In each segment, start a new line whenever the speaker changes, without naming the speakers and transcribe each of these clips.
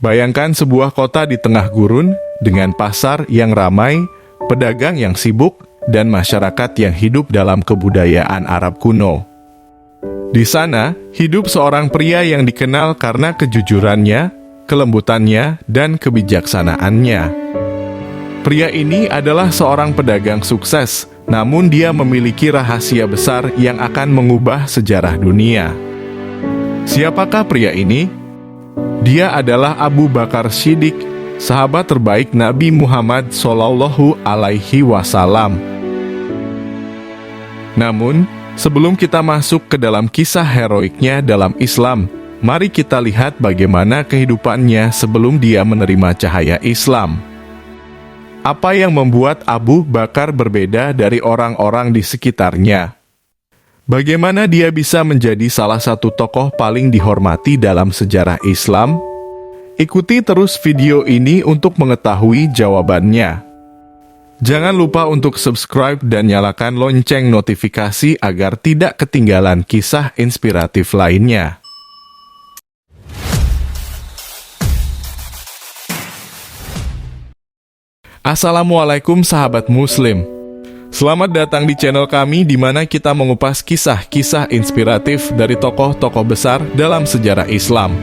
Bayangkan sebuah kota di tengah gurun dengan pasar yang ramai, pedagang yang sibuk, dan masyarakat yang hidup dalam kebudayaan Arab kuno. Di sana, hidup seorang pria yang dikenal karena kejujurannya, kelembutannya, dan kebijaksanaannya. Pria ini adalah seorang pedagang sukses, namun dia memiliki rahasia besar yang akan mengubah sejarah dunia. Siapakah pria ini? Dia adalah Abu Bakar Shiddiq, sahabat terbaik Nabi Muhammad Shallallahu Alaihi Wasallam. Namun, sebelum kita masuk ke dalam kisah heroiknya dalam Islam, mari kita lihat bagaimana kehidupannya sebelum dia menerima cahaya Islam. Apa yang membuat Abu Bakar berbeda dari orang-orang di sekitarnya? Bagaimana dia bisa menjadi salah satu tokoh paling dihormati dalam sejarah Islam? Ikuti terus video ini untuk mengetahui jawabannya. Jangan lupa untuk subscribe dan nyalakan lonceng notifikasi agar tidak ketinggalan kisah inspiratif lainnya. Assalamualaikum sahabat muslim. Selamat datang di channel kami di mana kita mengupas kisah-kisah inspiratif dari tokoh-tokoh besar dalam sejarah Islam.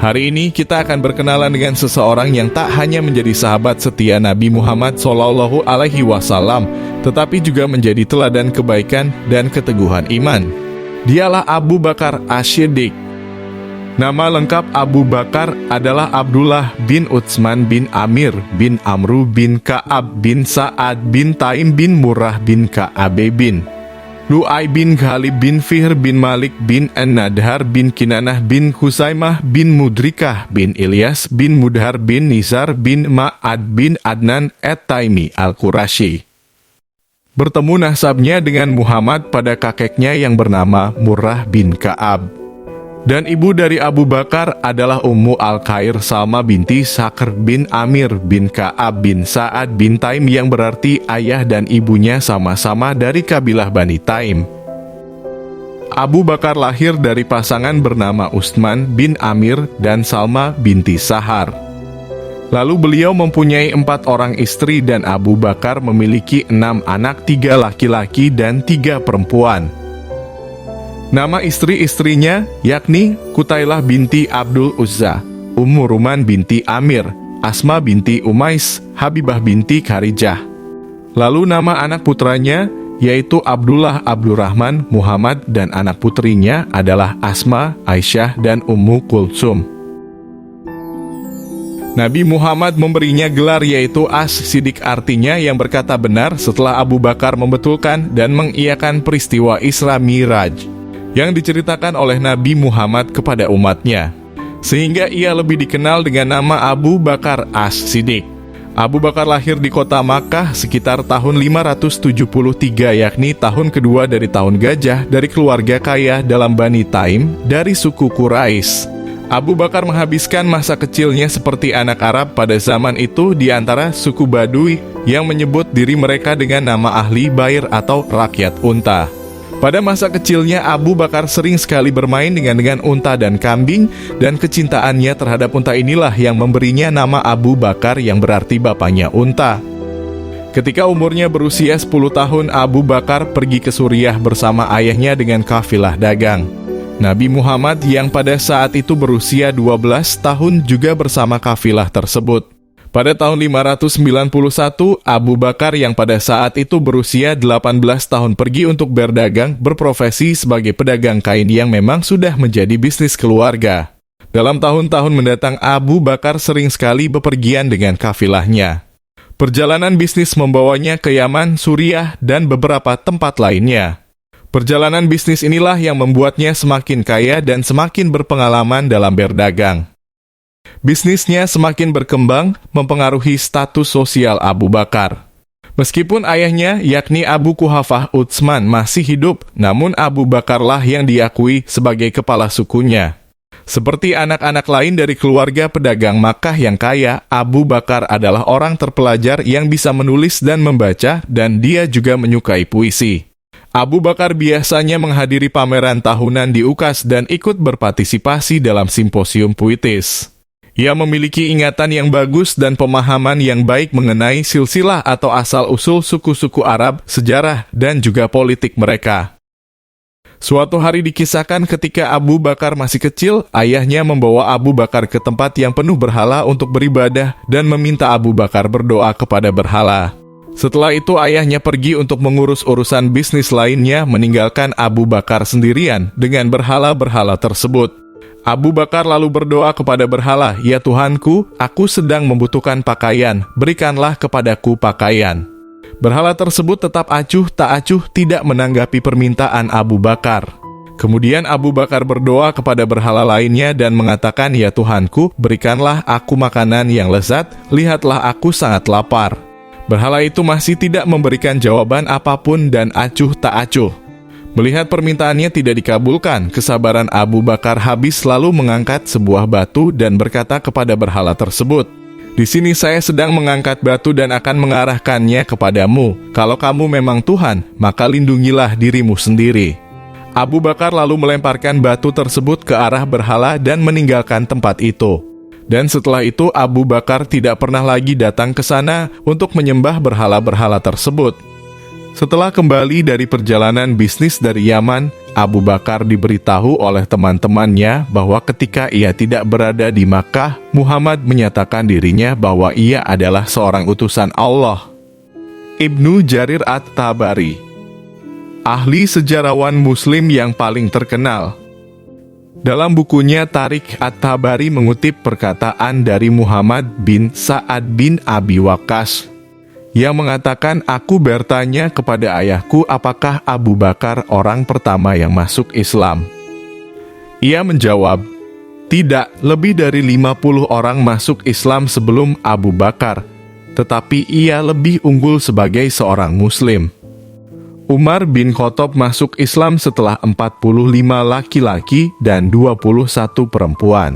Hari ini kita akan berkenalan dengan seseorang yang tak hanya menjadi sahabat setia Nabi Muhammad Shallallahu Alaihi Wasallam, tetapi juga menjadi teladan kebaikan dan keteguhan iman. Dialah Abu Bakar Ash-Shiddiq. Nama lengkap Abu Bakar adalah Abdullah bin Utsman bin Amir bin Amru bin Ka'ab bin Sa'ad bin Taim bin Murrah bin Ka'ab bin Lu'ay bin Ghalib bin Fihr bin Malik bin An-Nadhar bin Kinanah bin Husaimah bin Mudrikah bin Ilyas bin Mudhar bin Nizar bin Ma'ad bin Adnan at-Taimi al-Qurashi. Bertemu nasabnya dengan Muhammad pada kakeknya yang bernama Murrah bin Ka'ab. Dan ibu dari Abu Bakar adalah Ummu Al-Khair Salma binti Sakhr bin Amir bin Ka'ab bin Sa'ad bin Taim, yang berarti ayah dan ibunya sama-sama dari kabilah Bani Taim. Abu Bakar lahir dari pasangan bernama Utsman bin Amir dan Salma binti Sahar. Lalu beliau mempunyai 4 orang istri dan Abu Bakar memiliki 6 anak, 3 laki-laki dan 3 perempuan. Nama istri-istrinya yakni Kutailah binti Abdul Uzza, Ummu Ruman binti Amir, Asma binti Umais, Habibah binti Kharijah. Lalu nama anak putranya yaitu Abdullah Abdurrahman Muhammad, dan anak putrinya adalah Asma, Aisyah, dan Ummu Kulsum. Nabi Muhammad memberinya gelar yaitu Ash-Shiddiq, artinya yang berkata benar, setelah Abu Bakar membetulkan dan mengiyakan peristiwa Isra Miraj yang diceritakan oleh Nabi Muhammad kepada umatnya, sehingga ia lebih dikenal dengan nama Abu Bakar Ash-Shiddiq. Abu Bakar lahir di kota Makkah sekitar tahun 573, yakni tahun kedua dari tahun gajah, dari keluarga kaya dalam Bani Taim dari suku Quraisy. Abu Bakar menghabiskan masa kecilnya seperti anak Arab pada zaman itu di antara suku Badui yang menyebut diri mereka dengan nama Ahli Bair atau rakyat unta. Pada masa kecilnya, Abu Bakar sering sekali bermain dengan unta dan kambing, dan kecintaannya terhadap unta inilah yang memberinya nama Abu Bakar, yang berarti bapaknya unta. Ketika umurnya berusia 10 tahun, Abu Bakar pergi ke Suriah bersama ayahnya dengan kafilah dagang. Nabi Muhammad yang pada saat itu berusia 12 tahun juga bersama kafilah tersebut. Pada tahun 591, Abu Bakar yang pada saat itu berusia 18 tahun pergi untuk berdagang, berprofesi sebagai pedagang kain yang memang sudah menjadi bisnis keluarga. Dalam tahun-tahun mendatang, Abu Bakar sering sekali bepergian dengan kafilahnya. Perjalanan bisnis membawanya ke Yaman, Suriah, dan beberapa tempat lainnya. Perjalanan bisnis inilah yang membuatnya semakin kaya dan semakin berpengalaman dalam berdagang. Bisnisnya semakin berkembang, mempengaruhi status sosial Abu Bakar. Meskipun ayahnya, yakni Abu Quhafah Utsman, masih hidup, namun Abu Bakarlah yang diakui sebagai kepala sukunya. Seperti anak-anak lain dari keluarga pedagang Makkah yang kaya, Abu Bakar adalah orang terpelajar yang bisa menulis dan membaca, dan dia juga menyukai puisi. Abu Bakar biasanya menghadiri pameran tahunan di UKAS dan ikut berpartisipasi dalam simposium puitis. Ia memiliki ingatan yang bagus dan pemahaman yang baik mengenai silsilah atau asal-usul suku-suku Arab, sejarah, dan juga politik mereka. Suatu hari dikisahkan ketika Abu Bakar masih kecil, ayahnya membawa Abu Bakar ke tempat yang penuh berhala untuk beribadah dan meminta Abu Bakar berdoa kepada berhala. Setelah itu ayahnya pergi untuk mengurus urusan bisnis lainnya, meninggalkan Abu Bakar sendirian dengan berhala-berhala tersebut. Abu Bakar lalu berdoa kepada berhala, "Ya Tuhanku, aku sedang membutuhkan pakaian, berikanlah kepadaku pakaian." Berhala tersebut tetap acuh tak acuh tidak menanggapi permintaan Abu Bakar. Kemudian Abu Bakar berdoa kepada berhala lainnya dan mengatakan, "Ya Tuhanku, berikanlah aku makanan yang lezat, lihatlah aku sangat lapar." Berhala itu masih tidak memberikan jawaban apapun dan acuh tak acuh. Melihat permintaannya tidak dikabulkan, kesabaran Abu Bakar habis lalu mengangkat sebuah batu dan berkata kepada berhala tersebut, "Di sini saya sedang mengangkat batu dan akan mengarahkannya kepadamu. Kalau kamu memang Tuhan, maka lindungilah dirimu sendiri." Abu Bakar lalu melemparkan batu tersebut ke arah berhala dan meninggalkan tempat itu. Dan setelah itu Abu Bakar tidak pernah lagi datang ke sana untuk menyembah berhala-berhala tersebut. Setelah kembali dari perjalanan bisnis dari Yaman, Abu Bakar diberitahu oleh teman-temannya bahwa ketika ia tidak berada di Makkah, Muhammad menyatakan dirinya bahwa ia adalah seorang utusan Allah. Ibnu Jarir At-Tabari, ahli sejarawan Muslim yang paling terkenal, dalam bukunya Tarikh At-Tabari mengutip perkataan dari Muhammad bin Sa'ad bin Abi Waqqas yang mengatakan, "Aku bertanya kepada ayahku apakah Abu Bakar orang pertama yang masuk Islam. Ia menjawab, tidak, lebih dari 50 orang masuk Islam sebelum Abu Bakar, tetapi ia lebih unggul sebagai seorang Muslim. Umar bin Khattab masuk Islam setelah 45 laki-laki dan 21 perempuan.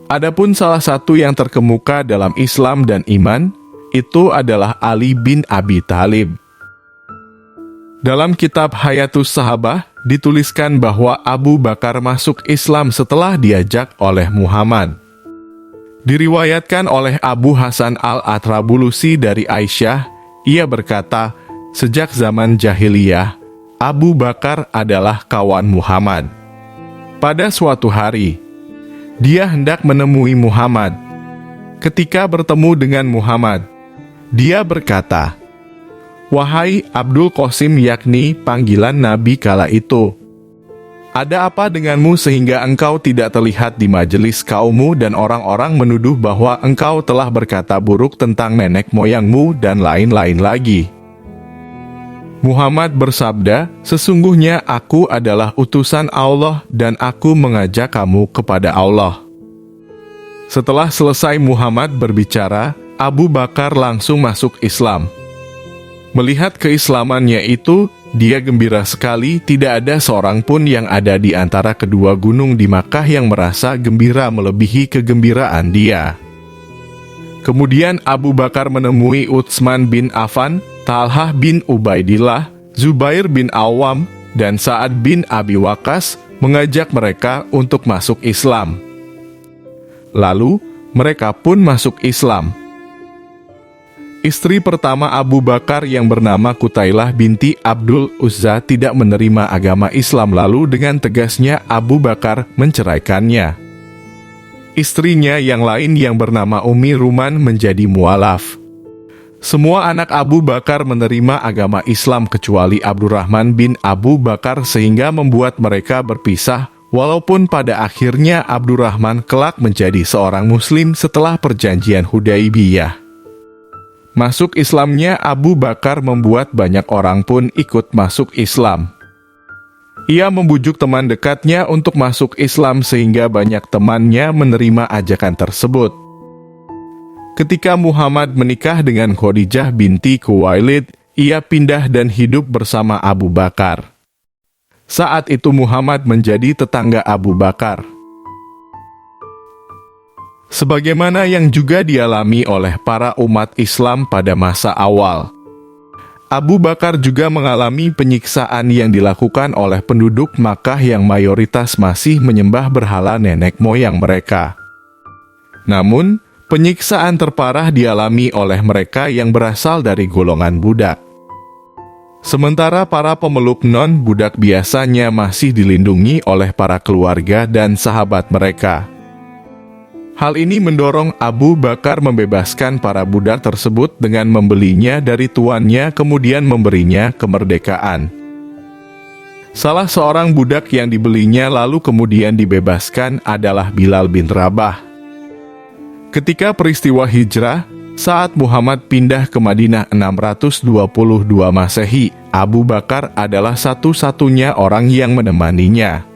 Adapun salah satu yang terkemuka dalam Islam dan iman, itu adalah Ali bin Abi Thalib." Dalam kitab Hayatus Sahabah dituliskan bahwa Abu Bakar masuk Islam setelah diajak oleh Muhammad. Diriwayatkan oleh Abu Hasan Al-Atrabulusi dari Aisyah, ia berkata, "Sejak zaman jahiliyah, Abu Bakar adalah kawan Muhammad. Pada suatu hari, dia hendak menemui Muhammad. Ketika bertemu dengan Muhammad, dia berkata, 'Wahai Abdul Qasim,' yakni panggilan Nabi kala itu, 'ada apa denganmu sehingga engkau tidak terlihat di majelis kaummu dan orang-orang menuduh bahwa engkau telah berkata buruk tentang nenek moyangmu dan lain-lain lagi?' Muhammad bersabda, 'Sesungguhnya aku adalah utusan Allah dan aku mengajak kamu kepada Allah.' Setelah selesai Muhammad berbicara, Abu Bakar langsung masuk Islam. Melihat keislamannya itu, dia gembira sekali. Tidak ada seorang pun yang ada di antara kedua gunung di Makkah yang merasa gembira melebihi kegembiraan dia. Kemudian Abu Bakar menemui Utsman bin Affan, Talhah bin Ubaidillah, Zubair bin Awam, dan Sa'ad bin Abi Waqqas, mengajak mereka untuk masuk Islam. Lalu, mereka pun masuk Islam. Istri pertama Abu Bakar yang bernama Qutailah binti Abdul Uzza tidak menerima agama Islam, lalu dengan tegasnya Abu Bakar menceraikannya. Istrinya yang lain yang bernama Ummi Ruman menjadi mualaf. Semua anak Abu Bakar menerima agama Islam kecuali Abdurrahman bin Abu Bakar sehingga membuat mereka berpisah, walaupun pada akhirnya Abdurrahman kelak menjadi seorang Muslim setelah perjanjian Hudaibiyah. Masuk Islamnya Abu Bakar membuat banyak orang pun ikut masuk Islam. Ia membujuk teman dekatnya untuk masuk Islam sehingga banyak temannya menerima ajakan tersebut. Ketika Muhammad menikah dengan Khadijah binti Khuwailid, ia pindah dan hidup bersama Abu Bakar. Saat itu Muhammad menjadi tetangga Abu Bakar, sebagaimana yang juga dialami oleh para umat Islam pada masa awal. Abu Bakar juga mengalami penyiksaan yang dilakukan oleh penduduk Makkah yang mayoritas masih menyembah berhala nenek moyang mereka. Namun, penyiksaan terparah dialami oleh mereka yang berasal dari golongan budak. Sementara para pemeluk non-budak biasanya masih dilindungi oleh para keluarga dan sahabat mereka. Hal ini mendorong Abu Bakar membebaskan para budak tersebut dengan membelinya dari tuannya kemudian memberinya kemerdekaan. Salah seorang budak yang dibelinya lalu kemudian dibebaskan adalah Bilal bin Rabah. Ketika peristiwa hijrah, saat Muhammad pindah ke Madinah 622 Masehi, Abu Bakar adalah satu-satunya orang yang menemaninya.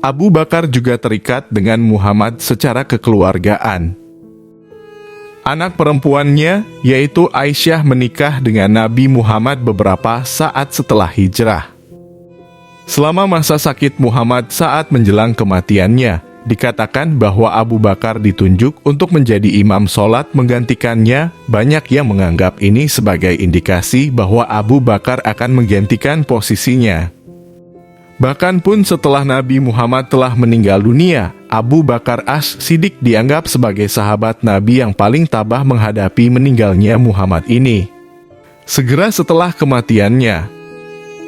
Abu Bakar juga terikat dengan Muhammad secara kekeluargaan. Anak perempuannya, yaitu Aisyah, menikah dengan Nabi Muhammad beberapa saat setelah hijrah. Selama masa sakit Muhammad saat menjelang kematiannya, dikatakan bahwa Abu Bakar ditunjuk untuk menjadi imam sholat menggantikannya. Banyak yang menganggap ini sebagai indikasi bahwa Abu Bakar akan menggantikan posisinya. Bahkan pun setelah Nabi Muhammad telah meninggal dunia, Abu Bakar As-Siddiq dianggap sebagai sahabat Nabi yang paling tabah menghadapi meninggalnya Muhammad ini. Segera setelah kematiannya,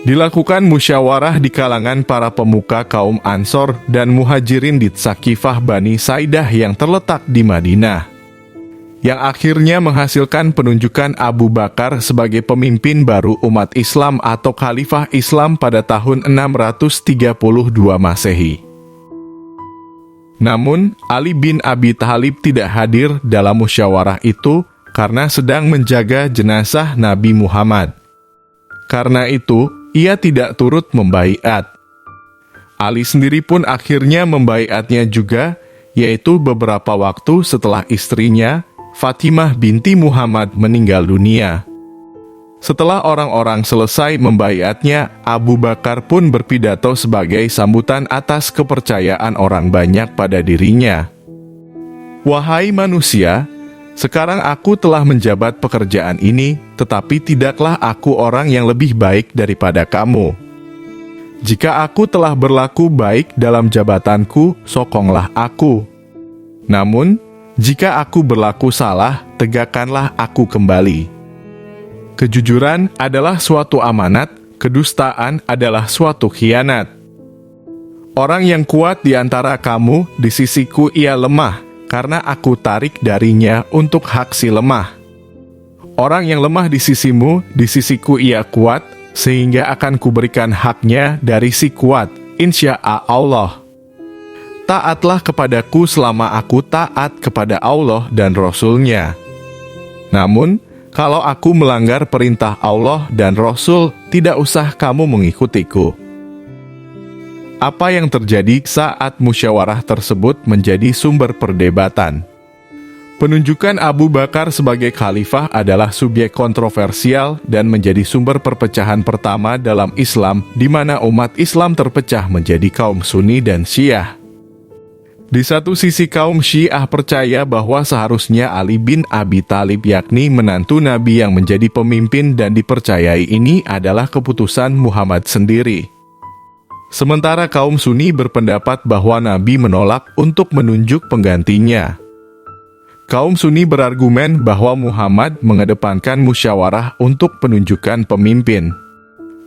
dilakukan musyawarah di kalangan para pemuka kaum Ansor dan Muhajirin di Tsaqifah Bani Saidah yang terletak di Madinah, yang akhirnya menghasilkan penunjukan Abu Bakar sebagai pemimpin baru umat Islam atau Khalifah Islam pada tahun 632 Masehi. Namun, Ali bin Abi Thalib tidak hadir dalam musyawarah itu karena sedang menjaga jenazah Nabi Muhammad. Karena itu, ia tidak turut membaiat. Ali sendiri pun akhirnya membaiatnya juga, yaitu beberapa waktu setelah istrinya, Fatimah binti Muhammad, meninggal dunia. Setelah orang-orang selesai membaiatnya, Abu Bakar pun berpidato sebagai sambutan atas kepercayaan orang banyak pada dirinya. "Wahai manusia, sekarang aku telah menjabat pekerjaan ini, tetapi tidaklah aku orang yang lebih baik daripada kamu. Jika aku telah berlaku baik dalam jabatanku, sokonglah aku. Namun, jika aku berlaku salah, tegakkanlah aku kembali. Kejujuran adalah suatu amanat, kedustaan adalah suatu khianat. Orang yang kuat di antara kamu, di sisiku ia lemah, karena aku tarik darinya untuk hak si lemah. Orang yang lemah di sisimu, di sisiku ia kuat, sehingga akan kuberikan haknya dari si kuat, insya Allah. Taatlah kepadaku selama aku taat kepada Allah dan Rasul-Nya. Namun, kalau aku melanggar perintah Allah dan Rasul, tidak usah kamu mengikutiku." Apa yang terjadi saat musyawarah tersebut menjadi sumber perdebatan. Penunjukan Abu Bakar sebagai khalifah adalah subjek kontroversial dan menjadi sumber perpecahan pertama dalam Islam, di mana umat Islam terpecah menjadi kaum Sunni dan Syiah. Di satu sisi kaum Syiah percaya bahwa seharusnya Ali bin Abi Thalib, yakni menantu Nabi yang menjadi pemimpin dan dipercayai ini adalah keputusan Muhammad sendiri. Sementara kaum Sunni berpendapat bahwa Nabi menolak untuk menunjuk penggantinya. Kaum Sunni berargumen bahwa Muhammad mengedepankan musyawarah untuk penunjukan pemimpin.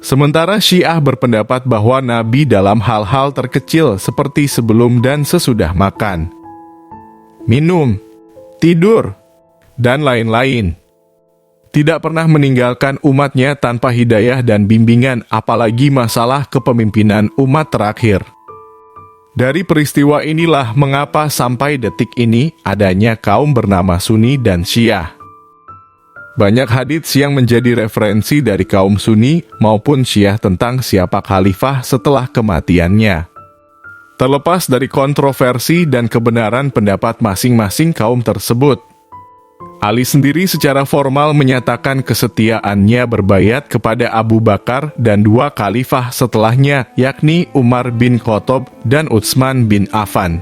Sementara Syiah berpendapat bahwa Nabi dalam hal-hal terkecil seperti sebelum dan sesudah makan, minum, tidur, dan lain-lain, tidak pernah meninggalkan umatnya tanpa hidayah dan bimbingan, apalagi masalah kepemimpinan umat terakhir. Dari peristiwa inilah mengapa sampai detik ini adanya kaum bernama Sunni dan Syiah. Banyak hadits yang menjadi referensi dari kaum Sunni maupun Syiah tentang siapa khalifah setelah kematiannya. Terlepas dari kontroversi dan kebenaran pendapat masing-masing kaum tersebut, Ali sendiri secara formal menyatakan kesetiaannya berbaiat kepada Abu Bakar dan dua khalifah setelahnya, yakni Umar bin Khattab dan Utsman bin Affan.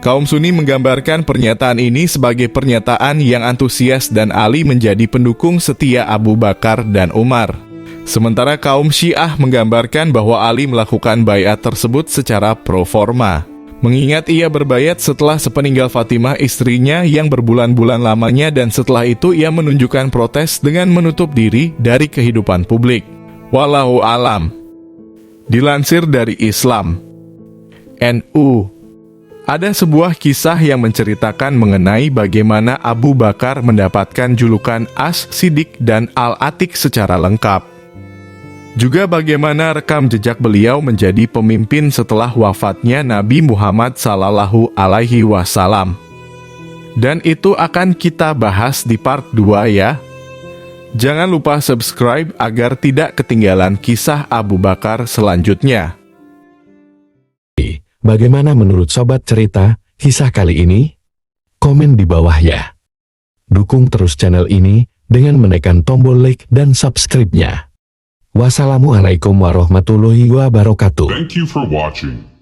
Kaum Sunni menggambarkan pernyataan ini sebagai pernyataan yang antusias dan Ali menjadi pendukung setia Abu Bakar dan Umar. Sementara kaum Syiah menggambarkan bahwa Ali melakukan baiat tersebut secara pro forma. Mengingat ia berbayat setelah sepeninggal Fatimah istrinya yang berbulan-bulan lamanya, dan setelah itu ia menunjukkan protes dengan menutup diri dari kehidupan publik. Wallahu alam. Dilansir dari Islam NU, ada sebuah kisah yang menceritakan mengenai bagaimana Abu Bakar mendapatkan julukan As-Siddiq dan Al-Atiq secara lengkap. Juga bagaimana rekam jejak beliau menjadi pemimpin setelah wafatnya Nabi Muhammad Sallallahu Alaihi Wasallam. Dan itu akan kita bahas di part 2 ya. Jangan lupa subscribe agar tidak ketinggalan kisah Abu Bakar selanjutnya.
Bagaimana menurut Sobat Cerita kisah kali ini? Komen di bawah ya. Dukung terus channel ini dengan menekan tombol like dan subscribe-nya. Wassalamualaikum warahmatullahi wabarakatuh.
Thank you for watching.